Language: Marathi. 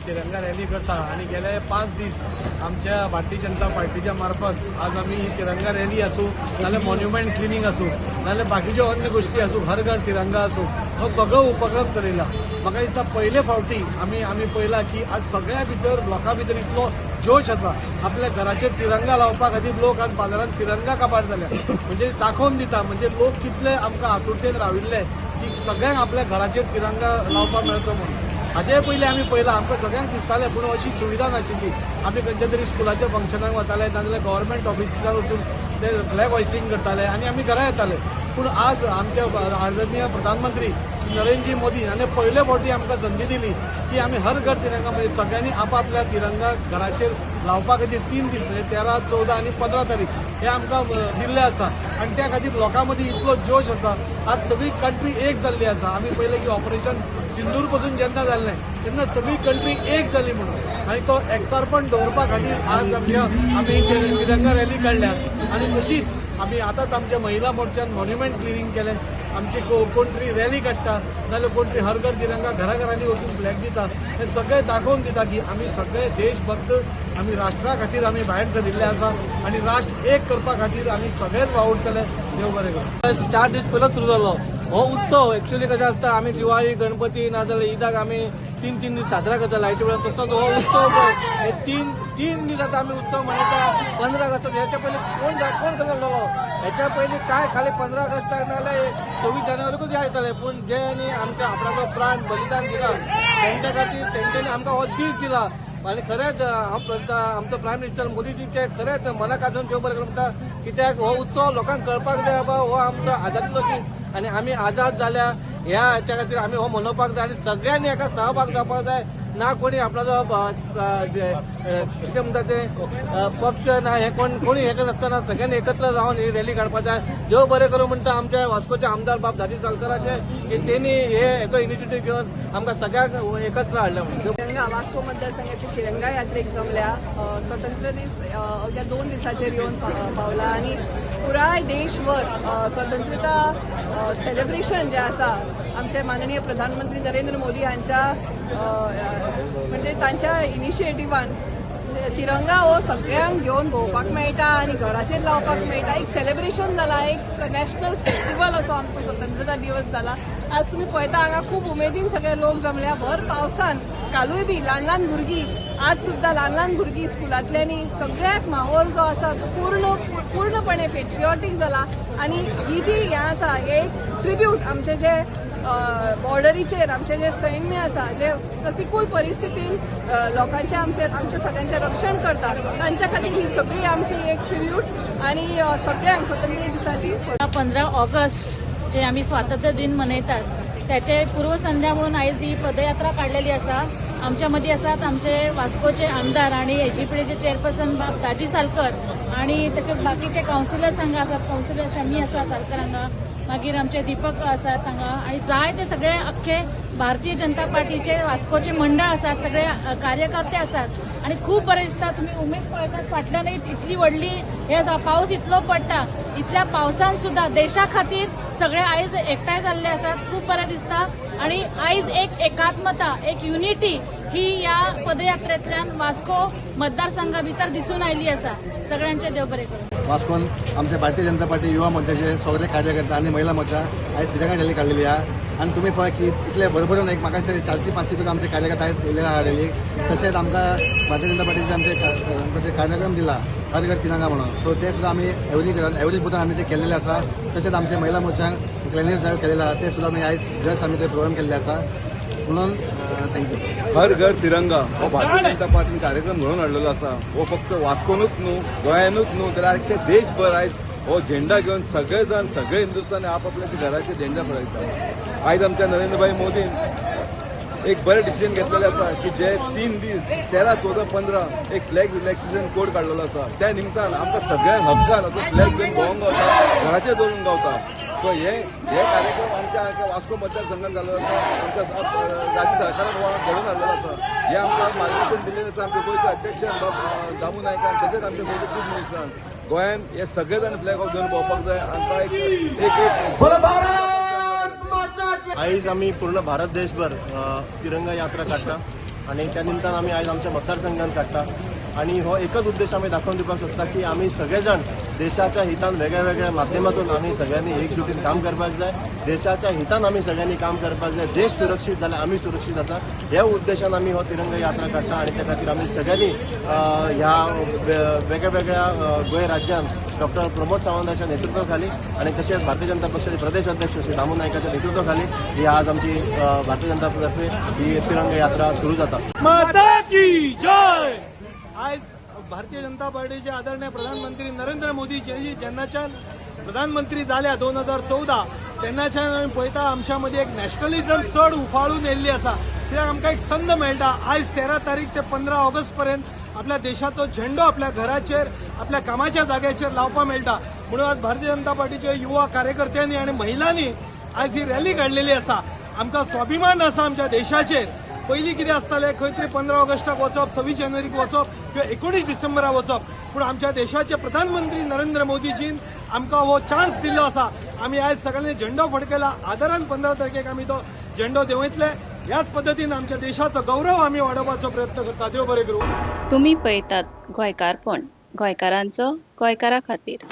तिरंगा रॅली करता आणि गेले 5 दीस आमच्या भारतीय जनता पार्टीच्या मार्फत आज आम्ही ही तिरंगा रॅली असू नाल्यार मॉन्युमेंट क्लिनिंग असू नाल्यार बाकीच्यो अन्य गोष्टी असू हर घर तिरंगा असू हो सगळो उपक्रम करिला। म्हाका दिसता पयले फावटी आमी पळयला की आज सगळ्या भितर लोकां भितर इतलो जोश आसा। आपल्या घराचेर तिरंगा लावपा खातीर लोक आज बाजारात तिरंगा काबार जाल्या म्हणजे दाखोवन दिता म्हणजे लोक कितले आमकां आतुरतेन राविल्ले की सगळ्यांक आपल्या घराचेर तिरंगा लावपाक मेळचो म्हणून। हाचे पयलीं आमी पळयला आमकां सगळ्यांक दिसतालें पूण अशी सुविधा नाशिल्ली। आमी खंयच्या तरी स्कुलाच्या फंक्शनाक वताले नाजाल्यार गव्हर्मेंट ऑफिसार वचून ते फ्लॅग होस्टिंग करताले आनी आमी घरा येताले। पूण आज आमच्या आदरणीय प्रधानमंत्री नरेंद्रजी मोदी हाणें पयले फावटी आमकां संदी दिली की आमी हर घर तिरंगा म्हणजे सगळ्यांनी आपापल्या तिरंगा घराचेर लावपा खातीर 3 दीस म्हणजे 13, 14 आनी 15 तारीख हे आमकां दिल्ले आसा आनी त्या खातीर लोकां मदीं इतलो जोश आसा। आज सगळी कंट्री एक जाल्ली आसा। आमी पयलें की ऑपरेशन सिंदूर पासून जेन्ना जाल्लें तेन्ना सगळी कंट्री एक जाली म्हणून आनी तो एकसारपण दवरपा खातीर आज आमी तिरंगा रॅली काडल्या आनी तशीच आमी आतांच आमच्या महिला मोर्चान मॉन्युमेंट क्लिनिंग केलें। आमची कोण तरी रॅली काडटा नाजाल्यार कोण तरी हर घर तिरंगा घराघरांनी वचून फ्लॅग दिता हे सगळें दाखोवन दिता की आमी सगळे देशभक्त आमी राष्ट्रा खातीर आमी भायर सरिल्ले आसा आनी राष्ट्र एक करपा खातीर आमी सगळेच वावुरतले। देव बरें करूं। 4 दीस पयलो सुरू जालो हो उत्सव एक्चुअली कशें आसता आमी दिवाळी गणपती नाजाल्यार ईदाक आमी 3 दीस साजरा करता लायटी वेळार तसोच हो उत्सव हे 3 दीस आतां आमी उत्सव मनयता। 15 ऑगस्ट हेच्या पयलीं कोण करतालो हेच्या पयलीं काय खाली 15 ऑगस्टाक नाल्यार 26 जानेवारीकूच या येताले पूण जेणी आमच्या आपणाचो प्राण बलिदान दिला तेंच्या खातीर तेंच्यांनी आमकां हो दीस दिला आनी खरेंच आमचो प्रायम मिनिस्टर मोदीजीचे खरेंच मनाकाजून देव बरें करूं म्हणटा कित्याक हो उत्सव लोकांक कळपाक जाय बाबा हो आमचो आजादीचो दीस आनी आमी आजाद जाल्या ह्या हाच्या खातीर आमी हो मनोवपाक जाय आनी सगळ्यांनी हाका सहभाग जावपाक जाय। ना कोणी आपणाचो कितें म्हणटा ते पक्ष ना हे कोणी हेका नासतना सगळ्यांनी एकत्र जावन ही रॅली काडपाक जाय। देव बरें करूं म्हणटा आमच्या वास्कोचे आमदार बाब धाडी सालकराचे की तेणी हेचो इनिशिएटीव्ह घेवन आमकां सगळ्यांक एकत्र हाडलें म्हणून। वास्को मतदारसंघाची तिरंगा यात्रेक जमल्या स्वतंत्र दीस अवघ्या 2 दिसाचेर येवन पावला आनी पुराय देशभर स्वतंत्रता सेलिब्रेशन जे आसा आमचे माननीय प्रधानमंत्री नरेंद्र मोदी हांच्या म्हणजे तांच्या इनिशिएटिव्हान तिरंगा हो सगळ्यांक घेवन भोंवपाक मेळटा आनी घराचेर लावपाक मेळटा। एक सेलिब्रेशन जाला एक नॅशनल फेस्टिवल असो आमचो स्वतंत्रता दिवस जाला। आज तुम्ही पळयता हांगा खूब उमेदीन सगळे लोक जमल्या भर पावसान कालूय बी ल्हान भुरगीं आज सुद्दां ल्हान भुरगीं स्कुलांतल्यांनी सगळ्याक माहोल जो आसा तो पूर्णपणे पेट्रिऑटीक जाला आनी ही जी हें आसा हे ट्रिब्यूट आमचे जे बॉर्डरीचेर आमचे जे सैन्य आसा जे प्रतिकूल परिस्थितीन लोकांचे आमच्या सगळ्यांचे रक्षण करतात तांच्या खातीर ही सगळी आमची एक ट्रिब्यूट आनी सगळ्यांक स्वतंत्र दिसाची 15 ऑगस्ट जे आम्ही स्वातंत्र्य दिन मनयतात त्याचे पूर्वसंध्या म्हणून आयज ही पदयात्रा काढलेली आसा। आमच्या मध्ये आसात आमचे वास्कोचे आमदार आणि एजीपीडीचे चेअरपर्सन बाब दाजी सालकर आणि तसेच बाकीचे काउन्सिलर्स हांगा आसात। काउन्सिलर शमी आसा सालकर हांगा मागीर आमचे दीपक आसात हांगा आणि जाय ते सगळे अख्खे भारतीय जनता पार्टीचे वास्कोचे मंडळ आसात सगळे कार्यकर्ते आसात आणि खूप बरें दिसता। तुम्ही उमेद पळयतात फाटल्यान इतली व्हडली हे पावस इतलो पडटा इतल्या पावसान सुद्धा देशा खातीर सगळे आयज एकठांय जाल्ले आसात। खूप बरें दिसता आणि आयज एक एकात्मता एक युनिटी ही या पदयात्रेंतल्यान वास्को मतदारसंघा भितर दिसून आयली आसा। सगळ्यांचे देव बरें करूं। वास्कोन आमचे भारतीय जनता पार्टी युवा मोर्चाचे सगळे कार्यकर्ता आणि महिला मोर्चा आयज तिरंगा रॅली काढलेली आहे आणि तुम्ही पळय की इतले भरभरून एक म्हाका 400-500 आमचे कार्यकर्ता आयज येयलेले आहा रॅलीक। तशेंच आमकां भारतीय जनता पार्टीचे आमचे कार्यक्रम दिला हर घर तिरंगा म्हणून सो ते सुद्धा आम्ही एवरी बुथान आम्ही ते केलेले आसा। तशेंच आमचे महिला मोर्चान क्लिनिंग ड्रायव्ह केलेला आहा ते सुद्धा आम्ही आयज जस्ट आम्ही ते प्रोग्राम केल्ले आसा म्हणून थँक्यू। हर घर तिरंगा हो भारतीय जनता पार्टीन कार्यक्रम घडोवन हाडलेलो आसा। हो फक्त वास्कोनूच न्हू गोंयानूच न्हू तर आख्खे देशभर आयज हो झेंडा घेवन सगळे जण सगळे हिंदुस्थानी आपापल्या घराचे झेंडा पळयता। आयज आमच्या नरेंद्रभाई मोदीन एक बरें डिसिजन घेतलेलें आसा की जे 3 दीस 13, 14, 15 एक फ्लॅग रिलॅक्सेशन कोड काडलेलो आसा त्या निमतान आमकां सगळ्यांक हक्कान तो फ्लॅग घेवन भोवंक गावता घराचेर दवरूंक गावता। सो हे कार्यक्रम आमच्या वास्को मतदारसंघात जाल्लो आसा आमच्या राज्य सरकारान घडोवन हाडलेलो आसा। हे आमकां मार्गदर्शन दिल्लें आसा आमचे गोंयचे अध्यक्ष दामू नायकान तशेंच आमच्या गोंयचे चीफ मिनिस्टरान गोंयान हे सगळे जाण फ्लॅग घेवन भोंवपाक जाय। आमकां एक आयज आमी पूर्ण भारत देशभर तिरंगा यात्रा काडटा आणि त्या निमतान आमी आयज आमच्या मतदारसंघात काडटा आणि हो एकच उद्देश आमी दाखोवन दिवपाक सोदता की आमी सगळे जाण देशाच्या हितान वेगळ्या वेगळ्या माध्यमातून आमी सगळ्यांनी एकजुटीन काम करपाक जाय. देशाच्या हितान आमी सगळ्यांनी काम करपाक जाय. देश सुरक्षीत जाल्यार आमी सुरक्षीत आसा ह्या उद्देशान आमी हो तिरंगा यात्रा काडटा आणि त्या खातीर आमी सगळ्यांनी ह्या वेगळ्या वेगळ्या गोंय राज्यांत डॉक्टर प्रमोद सावंताच्या नेतृत्वाखाली आणि तसेच भारतीय जनता पक्षाचे प्रदेश अध्यक्ष श्री दामू नायकाच्या नेतृत्वाखाली ही आज आमची भारतीय जनता पक्षातर्फे ही तिरंगा यात्रा सुरू जाता. माता की जय. आज भारतीय जनता पार्टीचे आदरणीय प्रधानमंत्री नरेंद्र मोदीजी जेन्नाच्यान प्रधानमंत्री जाल्या 2014 तेन्नाच्यान आमी पळयता आमच्या मदीं एक नॅशनलिझम चड उफाळून येयल्ली आसा. कित्याक आमकां एक संद मेळटा आयज 13 तारीख ते 15 ऑगस्ट पर्यंत आपल्या देशाचो झेंडो आपल्या घराचेर आपल्या कामाच्या जाग्याचेर लावपाक मेळटा. म्हणून आज भारतीय जनता पार्टीचे युवा कार्यकर्त्यांनी आणि महिलांनी आज ही रॅली काडलेली आसा. आमकां स्वाभिमान आसा आमच्या देशाचेर. पयलीं कितें आसतालें खंय तरी 15 ऑगस्टाक वचप 26 जानेवारीक वचप किंवा 19 डिसेंबराक वचप पूण आमच्या देशाचे प्रधानमंत्री नरेंद्र मोदीजीन आमकां हो चान्स दिल्लो आसा. आमी आयज सगळ्यांनी झेंडो फडकयला. आदरान 15 तारखेक आमी तो झेंडो देंवयतले. ह्याच पद्दतीन आमच्या देशाचो गौरव आमी वाडोवपाचो प्रयत्न करता. देव बरें करूं. तुम्ही पळयतात गोंयकारपण गोंयकारांचो गोंयकारा खातीर.